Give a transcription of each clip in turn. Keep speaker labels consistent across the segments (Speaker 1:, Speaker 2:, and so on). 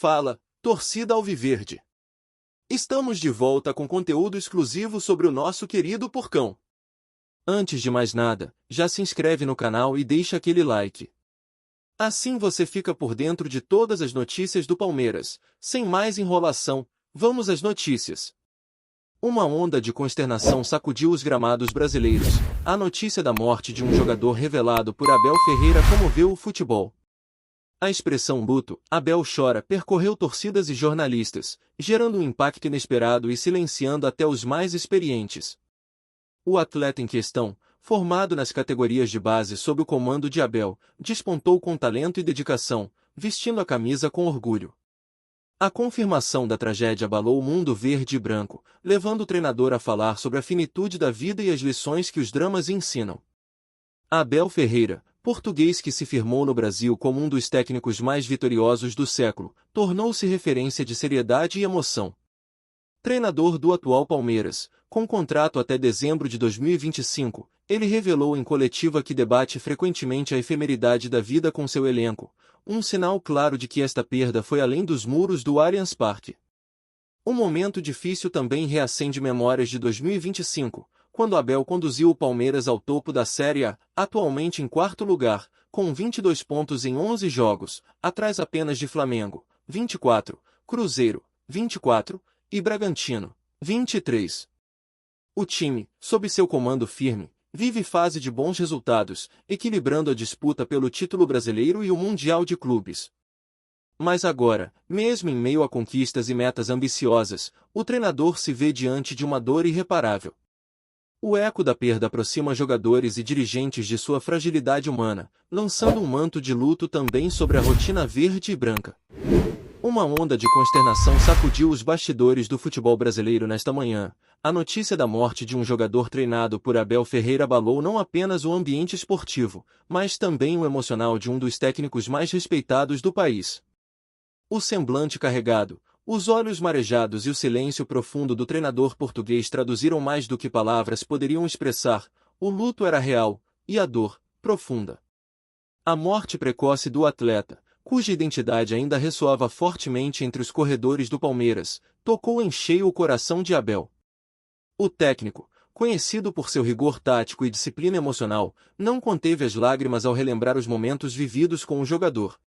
Speaker 1: Fala, torcida alviverde! Estamos de volta com conteúdo exclusivo sobre o nosso querido Porcão. Antes de mais nada, já se inscreve no canal e deixa aquele like. Assim você fica por dentro de todas as notícias do Palmeiras. Sem mais enrolação, vamos às notícias. Uma onda de consternação sacudiu os gramados brasileiros. A notícia da morte de um jogador revelado por Abel Ferreira comoveu o futebol. A expressão luto, Abel chora, percorreu torcidas e jornalistas, gerando um impacto inesperado e silenciando até os mais experientes. O atleta em questão, formado nas categorias de base sob o comando de Abel, despontou com talento e dedicação, vestindo a camisa com orgulho. A confirmação da tragédia abalou o mundo verde e branco, levando o treinador a falar sobre a finitude da vida e as lições que os dramas ensinam. Abel Ferreira, português que se firmou no Brasil como um dos técnicos mais vitoriosos do século, tornou-se referência de seriedade e emoção. Treinador do atual Palmeiras, com contrato até dezembro de 2025, ele revelou em coletiva que debate frequentemente a efemeridade da vida com seu elenco, um sinal claro de que esta perda foi além dos muros do Allianz Parque. Um momento difícil também reacende memórias de 2025, quando Abel conduziu o Palmeiras ao topo da Série A, atualmente em quarto lugar, com 22 pontos em 11 jogos, atrás apenas de Flamengo, 24, Cruzeiro, 24, e Bragantino, 23. O time, sob seu comando firme, vive fase de bons resultados, equilibrando a disputa pelo título brasileiro e o Mundial de Clubes. Mas agora, mesmo em meio a conquistas e metas ambiciosas, o treinador se vê diante de uma dor irreparável. O eco da perda aproxima jogadores e dirigentes de sua fragilidade humana, lançando um manto de luto também sobre a rotina verde e branca. Uma onda de consternação sacudiu os bastidores do futebol brasileiro nesta manhã. A notícia da morte de um jogador treinado por Abel Ferreira abalou não apenas o ambiente esportivo, mas também o emocional de um dos técnicos mais respeitados do país. O semblante carregado, os olhos marejados e o silêncio profundo do treinador português traduziram mais do que palavras poderiam expressar. O luto era real, e a dor, profunda. A morte precoce do atleta, cuja identidade ainda ressoava fortemente entre os corredores do Palmeiras, tocou em cheio o coração de Abel. O técnico, conhecido por seu rigor tático e disciplina emocional, não conteve as lágrimas ao relembrar os momentos vividos com o jogador.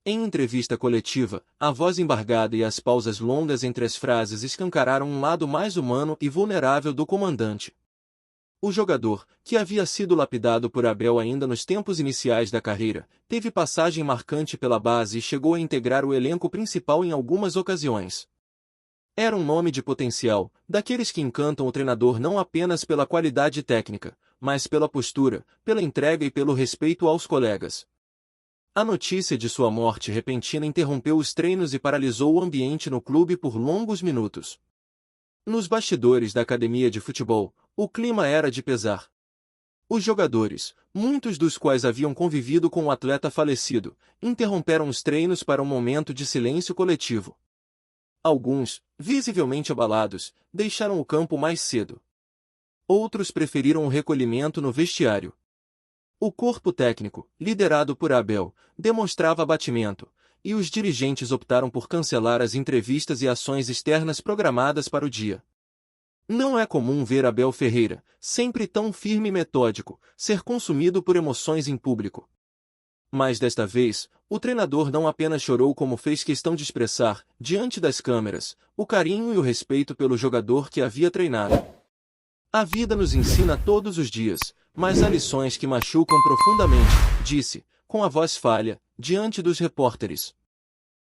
Speaker 1: Em entrevista coletiva, a voz embargada e as pausas longas entre as frases escancararam um lado mais humano e vulnerável do comandante. O jogador, que havia sido lapidado por Abel ainda nos tempos iniciais da carreira, teve passagem marcante pela base e chegou a integrar o elenco principal em algumas ocasiões. Era um nome de potencial, daqueles que encantam o treinador não apenas pela qualidade técnica, mas pela postura, pela entrega e pelo respeito aos colegas. A notícia de sua morte repentina interrompeu os treinos e paralisou o ambiente no clube por longos minutos. Nos bastidores da academia de futebol, o clima era de pesar. Os jogadores, muitos dos quais haviam convivido com o atleta falecido, interromperam os treinos para um momento de silêncio coletivo. Alguns, visivelmente abalados, deixaram o campo mais cedo. Outros preferiram o recolhimento no vestiário. O corpo técnico, liderado por Abel, demonstrava abatimento, e os dirigentes optaram por cancelar as entrevistas e ações externas programadas para o dia. Não é comum ver Abel Ferreira, sempre tão firme e metódico, ser consumido por emoções em público. Mas desta vez, o treinador não apenas chorou como fez questão de expressar, diante das câmeras, o carinho e o respeito pelo jogador que havia treinado. A vida nos ensina todos os dias, mas há lições que machucam profundamente, disse, com a voz falha, diante dos repórteres.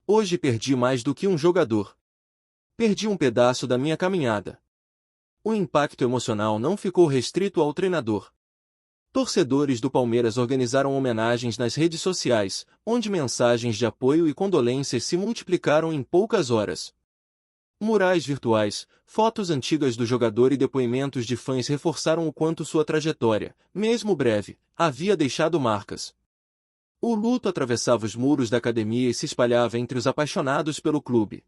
Speaker 1: Hoje perdi mais do que um jogador. Perdi um pedaço da minha caminhada. O impacto emocional não ficou restrito ao treinador. Torcedores do Palmeiras organizaram homenagens nas redes sociais, onde mensagens de apoio e condolências se multiplicaram em poucas horas. Murais virtuais, fotos antigas do jogador e depoimentos de fãs reforçaram o quanto sua trajetória, mesmo breve, havia deixado marcas. O luto atravessava os muros da academia e se espalhava entre os apaixonados pelo clube.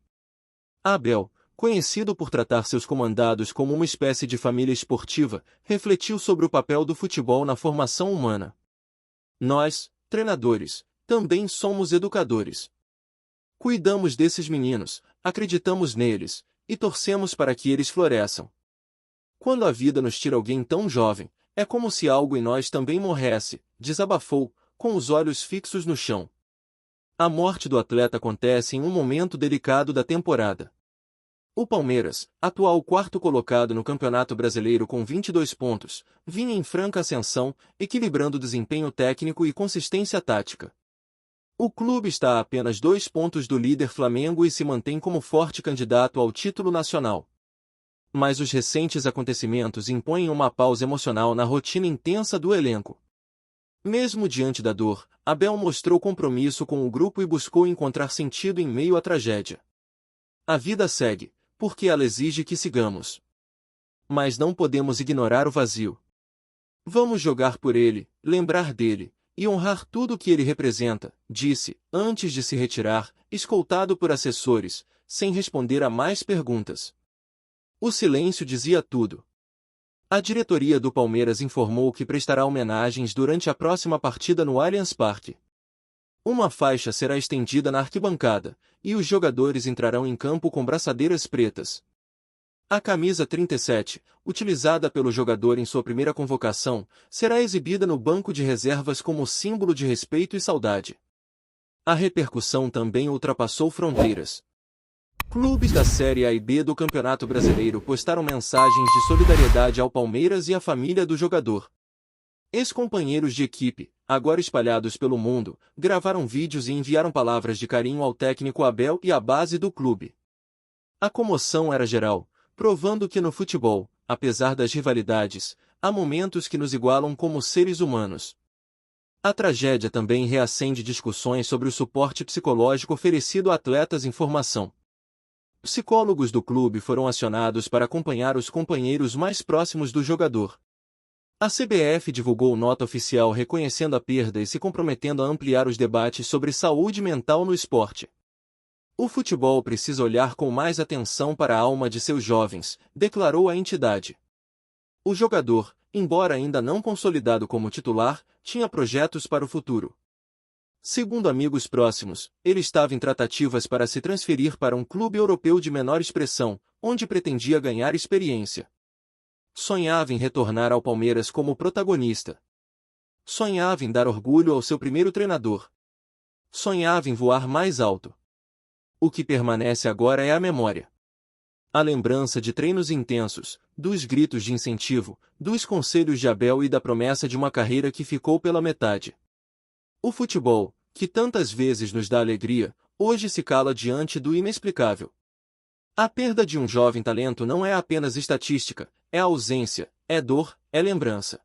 Speaker 1: Abel, conhecido por tratar seus comandados como uma espécie de família esportiva, refletiu sobre o papel do futebol na formação humana. Nós, treinadores, também somos educadores. Cuidamos desses meninos, acreditamos neles, e torcemos para que eles floresçam. Quando a vida nos tira alguém tão jovem, é como se algo em nós também morresse, desabafou, com os olhos fixos no chão. A morte do atleta acontece em um momento delicado da temporada. O Palmeiras, atual quarto colocado no Campeonato Brasileiro com 22 pontos, vinha em franca ascensão, equilibrando desempenho técnico e consistência tática. O clube está a apenas 2 pontos do líder Flamengo e se mantém como forte candidato ao título nacional. Mas os recentes acontecimentos impõem uma pausa emocional na rotina intensa do elenco. Mesmo diante da dor, Abel mostrou compromisso com o grupo e buscou encontrar sentido em meio à tragédia. A vida segue, porque ela exige que sigamos. Mas não podemos ignorar o vazio. Vamos jogar por ele, lembrar dele, e honrar tudo o que ele representa, disse, antes de se retirar, escoltado por assessores, sem responder a mais perguntas. O silêncio dizia tudo. A diretoria do Palmeiras informou que prestará homenagens durante a próxima partida no Allianz Parque. Uma faixa será estendida na arquibancada, e os jogadores entrarão em campo com braçadeiras pretas. A camisa 37, utilizada pelo jogador em sua primeira convocação, será exibida no banco de reservas como símbolo de respeito e saudade. A repercussão também ultrapassou fronteiras. Clubes da Série A e B do Campeonato Brasileiro postaram mensagens de solidariedade ao Palmeiras e à família do jogador. Ex-companheiros de equipe, agora espalhados pelo mundo, gravaram vídeos e enviaram palavras de carinho ao técnico Abel e à base do clube. A comoção era geral, provando que no futebol, apesar das rivalidades, há momentos que nos igualam como seres humanos. A tragédia também reacende discussões sobre o suporte psicológico oferecido a atletas em formação. Psicólogos do clube foram acionados para acompanhar os companheiros mais próximos do jogador. A CBF divulgou nota oficial reconhecendo a perda e se comprometendo a ampliar os debates sobre saúde mental no esporte. O futebol precisa olhar com mais atenção para a alma de seus jovens, declarou a entidade. O jogador, embora ainda não consolidado como titular, tinha projetos para o futuro. Segundo amigos próximos, ele estava em tratativas para se transferir para um clube europeu de menor expressão, onde pretendia ganhar experiência. Sonhava em retornar ao Palmeiras como protagonista. Sonhava em dar orgulho ao seu primeiro treinador. Sonhava em voar mais alto. O que permanece agora é a memória. A lembrança de treinos intensos, dos gritos de incentivo, dos conselhos de Abel e da promessa de uma carreira que ficou pela metade. O futebol, que tantas vezes nos dá alegria, hoje se cala diante do inexplicável. A perda de um jovem talento não é apenas estatística, é ausência, é dor, é lembrança.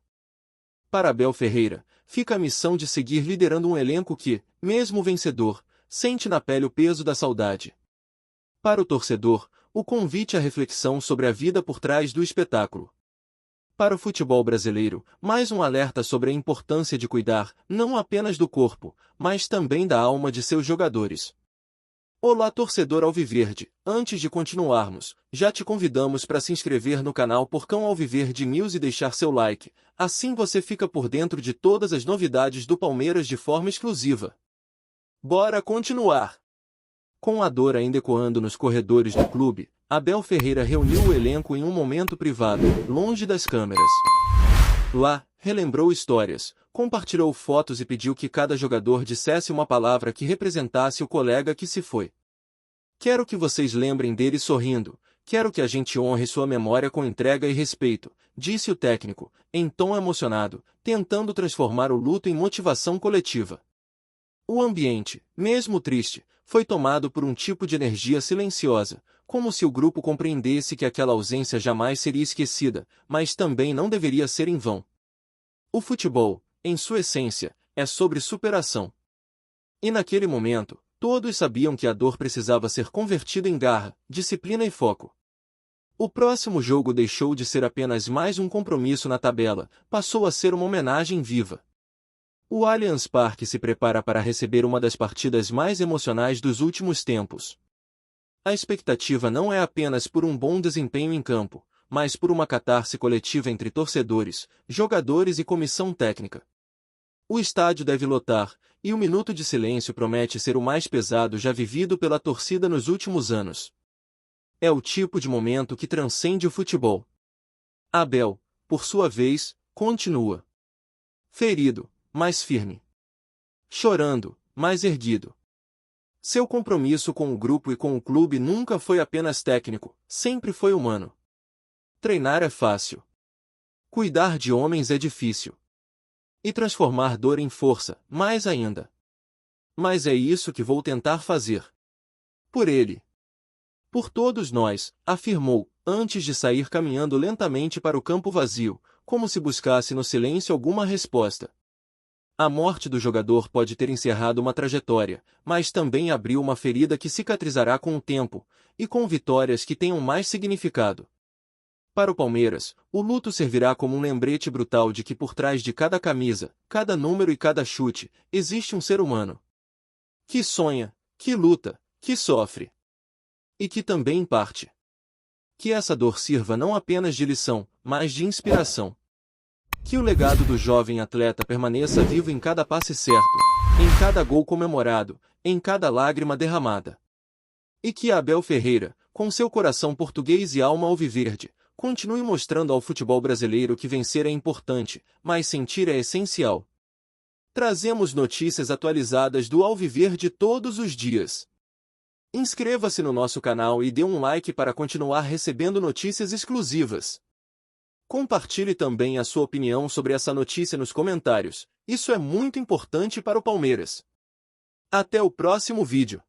Speaker 1: Para Abel Ferreira, fica a missão de seguir liderando um elenco que, mesmo vencedor, sente na pele o peso da saudade. Para o torcedor, o convite à reflexão sobre a vida por trás do espetáculo. Para o futebol brasileiro, mais um alerta sobre a importância de cuidar, não apenas do corpo, mas também da alma de seus jogadores. Olá torcedor alviverde, antes de continuarmos, já te convidamos para se inscrever no canal Porcão Alviverde News e deixar seu like, assim você fica por dentro de todas as novidades do Palmeiras de forma exclusiva. Bora continuar! Com a dor ainda ecoando nos corredores do clube, Abel Ferreira reuniu o elenco em um momento privado, longe das câmeras. Lá, relembrou histórias, compartilhou fotos e pediu que cada jogador dissesse uma palavra que representasse o colega que se foi. Quero que vocês lembrem dele sorrindo, quero que a gente honre sua memória com entrega e respeito, disse o técnico, em tom emocionado, tentando transformar o luto em motivação coletiva. O ambiente, mesmo triste, foi tomado por um tipo de energia silenciosa, como se o grupo compreendesse que aquela ausência jamais seria esquecida, mas também não deveria ser em vão. O futebol, em sua essência, é sobre superação. E naquele momento, todos sabiam que a dor precisava ser convertida em garra, disciplina e foco. O próximo jogo deixou de ser apenas mais um compromisso na tabela, passou a ser uma homenagem viva. O Allianz Parque se prepara para receber uma das partidas mais emocionais dos últimos tempos. A expectativa não é apenas por um bom desempenho em campo, mas por uma catarse coletiva entre torcedores, jogadores e comissão técnica. O estádio deve lotar, e o minuto de silêncio promete ser o mais pesado já vivido pela torcida nos últimos anos. É o tipo de momento que transcende o futebol. Abel, por sua vez, continua. Ferido, mas firme. Chorando, mas erguido. Seu compromisso com o grupo e com o clube nunca foi apenas técnico, sempre foi humano. Treinar é fácil. Cuidar de homens é difícil. E transformar dor em força, mais ainda. Mas é isso que vou tentar fazer. Por ele. Por todos nós, afirmou, antes de sair caminhando lentamente para o campo vazio, como se buscasse no silêncio alguma resposta. A morte do jogador pode ter encerrado uma trajetória, mas também abriu uma ferida que cicatrizará com o tempo, e com vitórias que tenham mais significado. Para o Palmeiras, o luto servirá como um lembrete brutal de que por trás de cada camisa, cada número e cada chute, existe um ser humano. Que sonha, que luta, que sofre. E que também parte. Que essa dor sirva não apenas de lição, mas de inspiração. Que o legado do jovem atleta permaneça vivo em cada passe certo, em cada gol comemorado, em cada lágrima derramada. E que Abel Ferreira, com seu coração português e alma alviverde, continue mostrando ao futebol brasileiro que vencer é importante, mas sentir é essencial. Trazemos notícias atualizadas do Alviverde todos os dias. Inscreva-se no nosso canal e dê um like para continuar recebendo notícias exclusivas. Compartilhe também a sua opinião sobre essa notícia nos comentários, isso é muito importante para o Palmeiras. Até o próximo vídeo.